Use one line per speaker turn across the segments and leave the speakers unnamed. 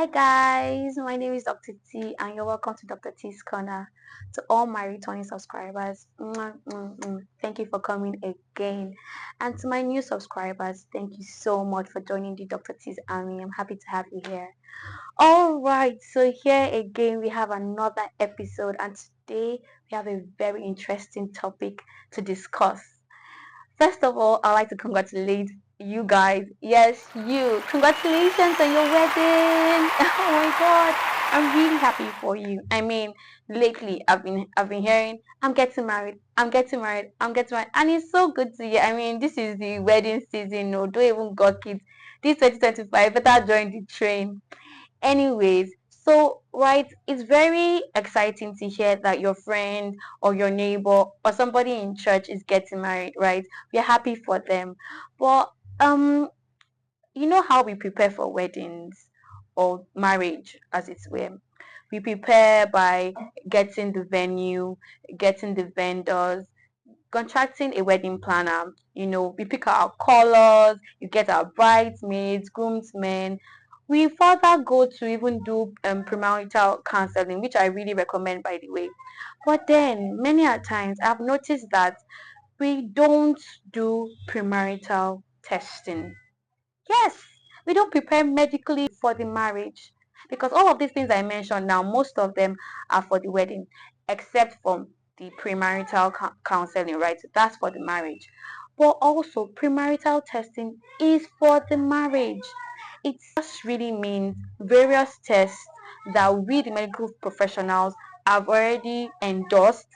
Hi guys, my name is Dr. T and you're welcome to Dr. T's Corner. To all my returning subscribers, thank you for coming again. And to my new subscribers, thank you so much for joining the Dr. T's Army. I'm happy to have you here. Alright, so here again we have another episode and today we have a very interesting topic to discuss. First of all, I'd like to congratulate you guys. Yes, you. Congratulations on your wedding. Oh my god. I'm really happy for you. I mean, lately I've been hearing I'm getting married. I'm getting married. I'm getting married. And it's so good to hear. I mean, this is the wedding season. No, don't even got kids. This 2025, better join the train. Anyways, so right, it's very exciting to hear that your friend or your neighbor or somebody in church is getting married, right? We're happy for them. But um, you know how we prepare for weddings or marriage as it's were. We prepare by getting the venue, getting the vendors, contracting a wedding planner. We pick our colors, you get our bridesmaids, groomsmen. We further go to even do premarital counseling, which I really recommend, by the way. But then, many a times, I've noticed that we don't do premarital testing. Yes, we don't prepare medically for the marriage because all of these things I mentioned now, most of them are for the wedding, except from the premarital counseling, right? That's for the marriage. But also, premarital testing is for the marriage. It just really means various tests that we, the medical professionals, have already endorsed,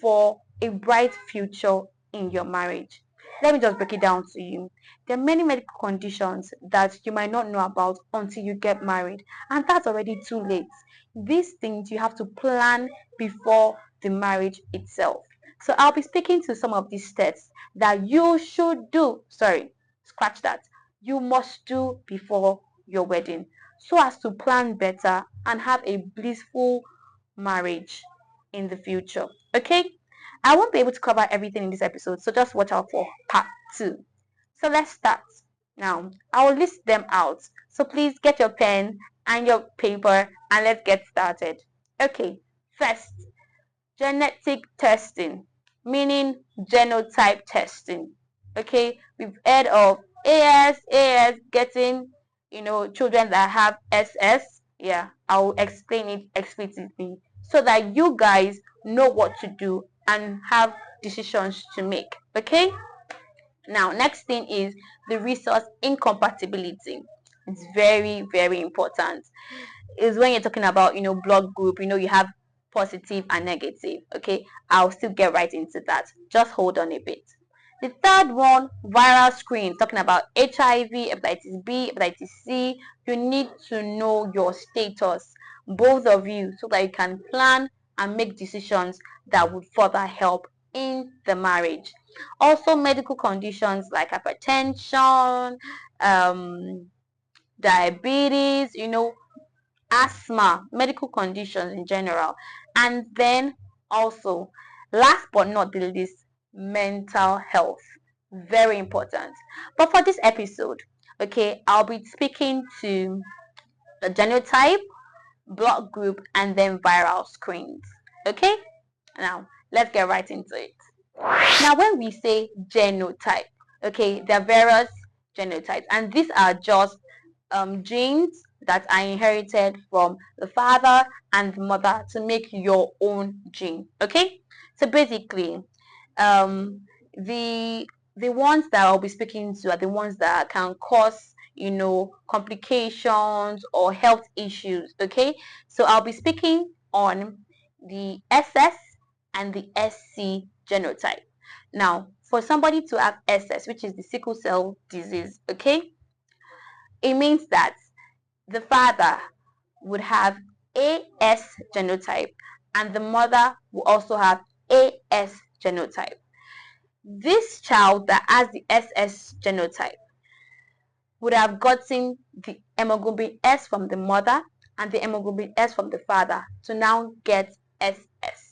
for a bright future in your marriage. Let me just break it down to you. There are many medical conditions that you might not know about until you get married, and that's already too late. These things you have to plan before the marriage itself. So I'll be speaking to some of these steps that you should do. Sorry, scratch that. You must do before your wedding so as to plan better and have a blissful marriage in the future. Okay? I won't be able to cover everything in this episode, so just watch out for part 2. So let's start. Now, I will list them out. So please get your pen and your paper and let's get started. Okay, first, genetic testing, meaning genotype testing. Okay, we've heard of AS, getting, children that have SS. Yeah, I'll explain it explicitly so that you guys know what to do and have decisions to make. Okay, now next thing is the resource incompatibility. It's very, very important. Is when you're talking about blood group, you have positive and negative. Okay, I'll still get right into that. Just hold on a bit. The third one, viral screen, talking about HIV, hepatitis B, hepatitis C. You need to know your status, both of you, so that you can plan and make decisions that would further help in the marriage. Also, medical conditions like hypertension, diabetes, asthma, medical conditions in general. And then also, last but not the least, mental health. Very important. But for this episode, okay, I'll be speaking to the genotype, blood group, and then viral screens. Okay? Now, let's get right into it. Now, when we say genotype, okay, there are various genotypes, and these are just genes that are inherited from the father and the mother to make your own gene. Okay, so basically, um, the the ones that I'll be speaking to are the ones that can cause complications or health issues. Okay, so I'll be speaking on the SS and the SC genotype. Now, for somebody to have SS, which is the sickle cell disease, okay, it means that the father would have AS genotype and the mother will also have AS genotype. This child that has the SS genotype would have gotten the hemoglobin S from the mother and the hemoglobin S from the father to now get SS.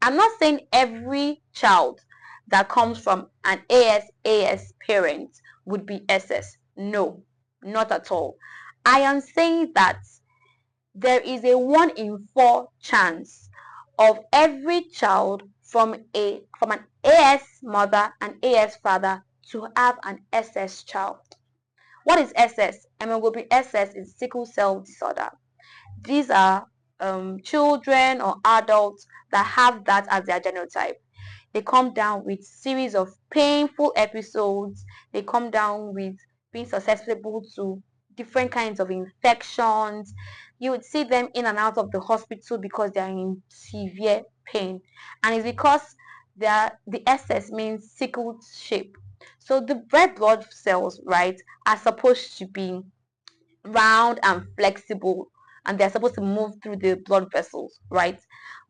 I'm not saying every child that comes from an AS parent would be SS. No, not at all. I am saying that there is a 1 in 4 chance of every child from an AS mother and AS father to have an SS child. What is SS? Hemoglobin SS is sickle cell disorder. These are children or adults that have that as their genotype. They come down with series of painful episodes. They come down with being susceptible to different kinds of infections. You would see them in and out of the hospital because they are in severe pain, and it's because the SS means sickle shape. So the red blood cells, right, are supposed to be round and flexible, and they're supposed to move through the blood vessels, right?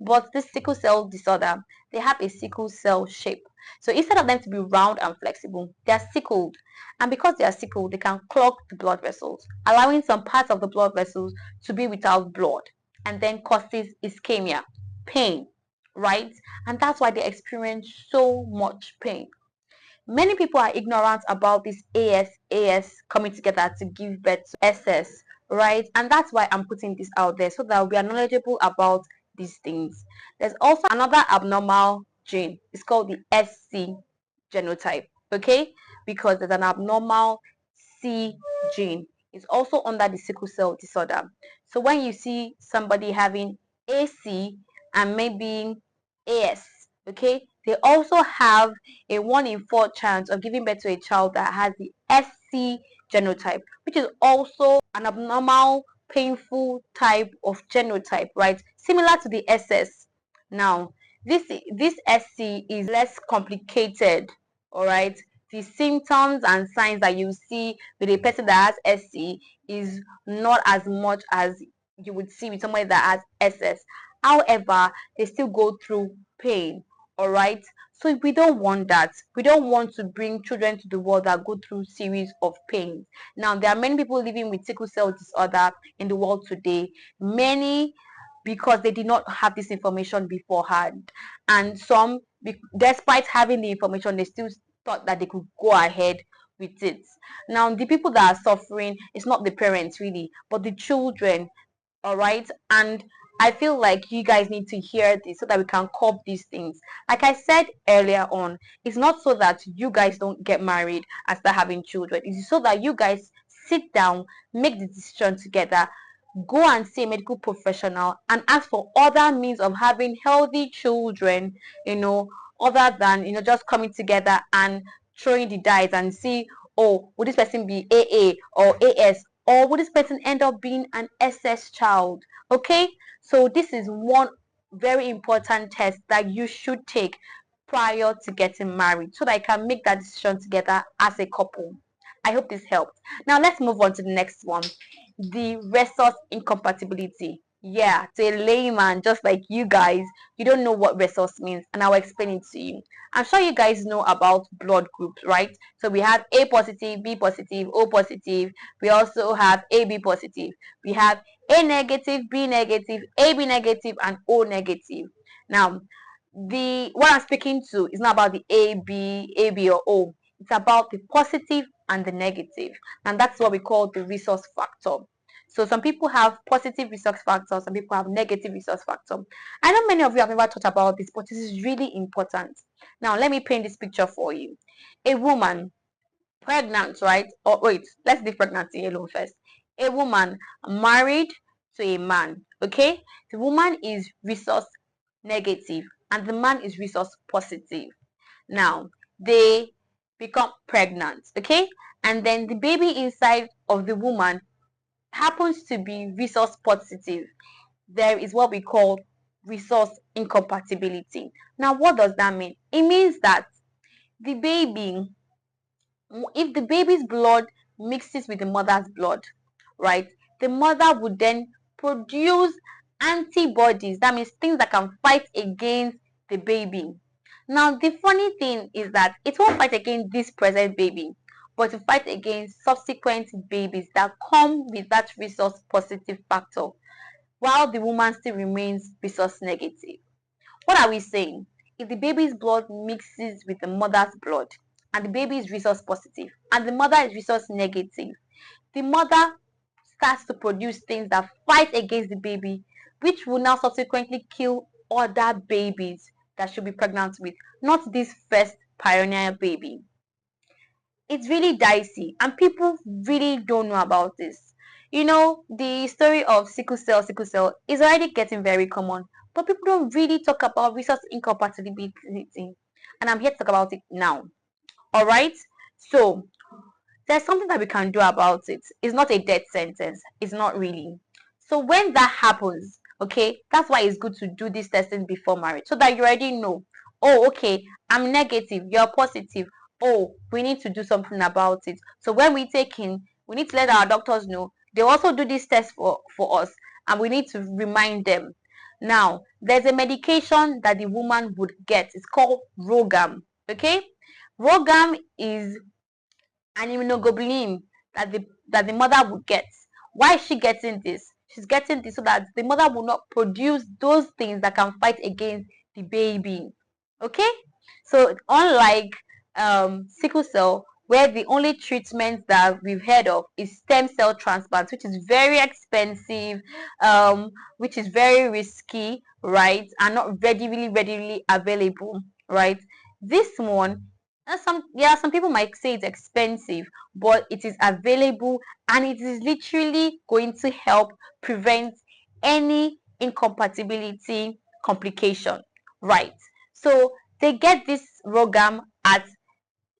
But this sickle cell disorder, they have a sickle cell shape. So instead of them to be round and flexible, they're sickled. And because they are sickled, they can clog the blood vessels, allowing some parts of the blood vessels to be without blood, and then causes ischemia, pain, right? And that's why they experience so much pain. Many people are ignorant about this AS coming together to give birth to SS, right? And that's why I'm putting this out there so that we are knowledgeable about these things. There's also another abnormal gene. It's called the SC genotype, okay? Because there's an abnormal C gene. It's also under the sickle cell disorder. So when you see somebody having AC and maybe AS, okay, they also have a 1 in 4 chance of giving birth to a child that has the SC genotype, which is also an abnormal, painful type of genotype, right? Similar to the SS. Now, this SC is less complicated, all right? The symptoms and signs that you see with a person that has SC is not as much as you would see with somebody that has SS. However, they still go through pain, all right? So we don't want that. We don't want to bring children to the world that go through series of pains. Now, there are many people living with sickle cell disorder in the world today. Many because they did not have this information beforehand, and some, despite having the information, they still thought that they could go ahead with it. Now, the people that are suffering is not the parents really, but the children, all right? And I feel like you guys need to hear this so that we can curb these things. Like I said earlier on, it's not so that you guys don't get married and start having children. It's so that you guys sit down, make the decision together, go and see a medical professional and ask for other means of having healthy children, you know, other than, just coming together and throwing the dice and see, oh, would this person be AA or AS, or would this person end up being an SS child? Okay, so this is one very important test that you should take prior to getting married so that you can make that decision together as a couple. I hope this helped. Now let's move on to the next one, the resource incompatibility. Yeah, to a layman just like you guys, you don't know what resource means, and I'll explain it to you. I'm sure you guys know about blood groups, right? So we have A positive, B positive, O positive. We also have AB positive. We have A negative, B negative, AB negative, and O negative. Now, the what I'm speaking to is not about the AB or O. It's about the positive and the negative, and that's what we call the resource factor. So some people have positive resource factor, some people have negative resource factor. I know many of you have never thought about this, but this is really important. Now let me paint this picture for you. A woman pregnant, right? Or wait, let's leave pregnancy alone first. A woman married to a man, okay? The woman is resource negative and the man is resource positive. Now they become pregnant, okay? And then the baby inside of the woman happens to be resource positive. There is what we call resource incompatibility. Now, what does that mean? It means that the baby, if the baby's blood mixes with the mother's blood, right, the mother would then produce antibodies. That means things that can fight against the baby. Now, the funny thing is that it won't fight against this present baby, but to fight against subsequent babies that come with that resource positive factor, while the woman still remains resource negative. What are we saying? If the baby's blood mixes with the mother's blood and the baby is resource positive and the mother is resource negative, the mother starts to produce things that fight against the baby, which will now subsequently kill other babies that should be pregnant with, not this first pioneer baby. It's really dicey and people really don't know about this. The story of sickle cell is already getting very common, but people don't really talk about resource incompatibility. And I'm here to talk about it now. All right. So there's something that we can do about it. It's not a death sentence. It's not really. So when that happens, okay, that's why it's good to do this testing before marriage so that you already know, oh, okay, I'm negative, you're positive. Oh, we need to do something about it. So when we take in, we need to let our doctors know. They also do this test for us, and we need to remind them. Now, there's a medication that the woman would get. It's called Rogam. Okay, Rogam is an immunoglobulin that the mother would get. Why is she getting this? She's getting this so that the mother will not produce those things that can fight against the baby. Okay? So unlike sickle cell, where the only treatment that we've heard of is stem cell transplant, which is very expensive, which is very risky, right, and not readily available, right? This one, some people might say it's expensive, but it is available and it is literally going to help prevent any incompatibility complication, right? So they get this Rogam at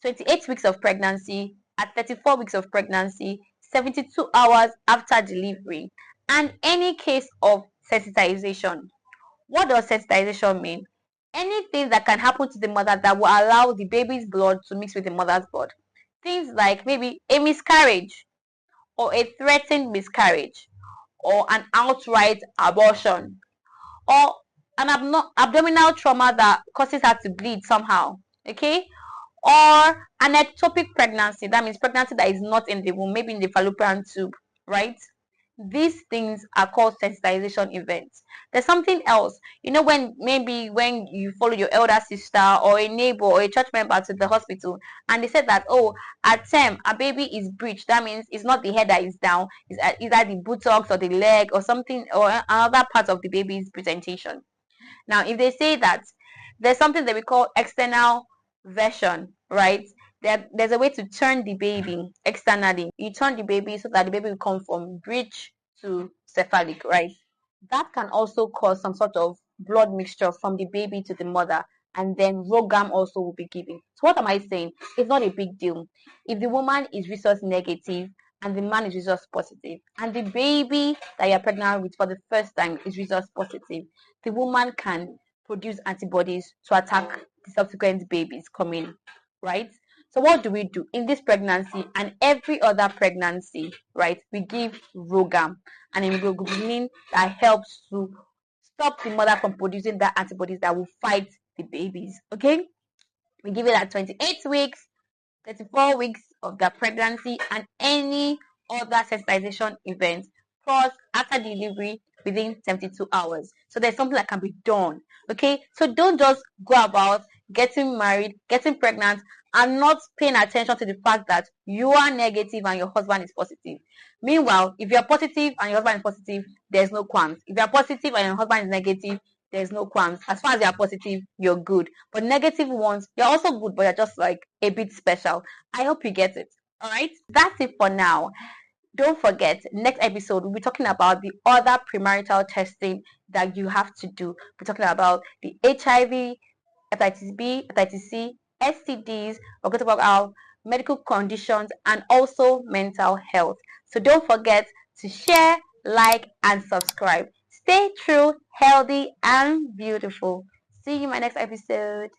28 weeks of pregnancy, at 34 weeks of pregnancy, 72 hours after delivery, and any case of sensitization. What does sensitization mean? Anything that can happen to the mother that will allow the baby's blood to mix with the mother's blood. Things like maybe a miscarriage, or a threatened miscarriage, or an outright abortion, or an abdominal trauma that causes her to bleed somehow. Okay? Or an ectopic pregnancy, that means pregnancy that is not in the womb, maybe in the fallopian tube, right? These things are called sensitization events. There's something else, when you follow your elder sister or a neighbor or a church member to the hospital, and they said that, oh, at term a baby is breached. That means it's not the head that is down, it's either the buttocks or the leg or something, or another part of the baby's presentation. Now, if they say that there's something that we call external version, right? There's a way to turn the baby externally. You turn the baby so that the baby will come from breech to cephalic, right? That can also cause some sort of blood mixture from the baby to the mother, and then Rogam also will be given. So what am I saying? It's not a big deal. If the woman is resource negative and the man is resource positive, and the baby that you're pregnant with for the first time is resource positive, the woman can produce antibodies to attack the subsequent babies coming, right? So what do we do in this pregnancy and every other pregnancy, right? We give Rogam, an immunoglobulin that helps to stop the mother from producing that antibodies that will fight the babies. Okay, we give it at 28 weeks, 34 weeks of their pregnancy, and any other sensitization event, plus after delivery within 72 hours. So there's something that can be done. Okay, so don't just go about getting married, getting pregnant, and not paying attention to the fact that you are negative and your husband is positive. Meanwhile, if you're positive and your husband is positive, there's no qualms. If you're positive and your husband is negative, there's no qualms. As far as you're positive, you're good. But negative ones, you're also good, but you're just like a bit special. I hope you get it. All right, that's it for now. Don't forget, next episode we'll be talking about the other premarital testing that you have to do. We're talking about the HIV, hepatitis B, hepatitis C, STDs. We're going to talk about medical conditions and also mental health. So don't forget to share, like, and subscribe. Stay true, healthy, and beautiful. See you in my next episode.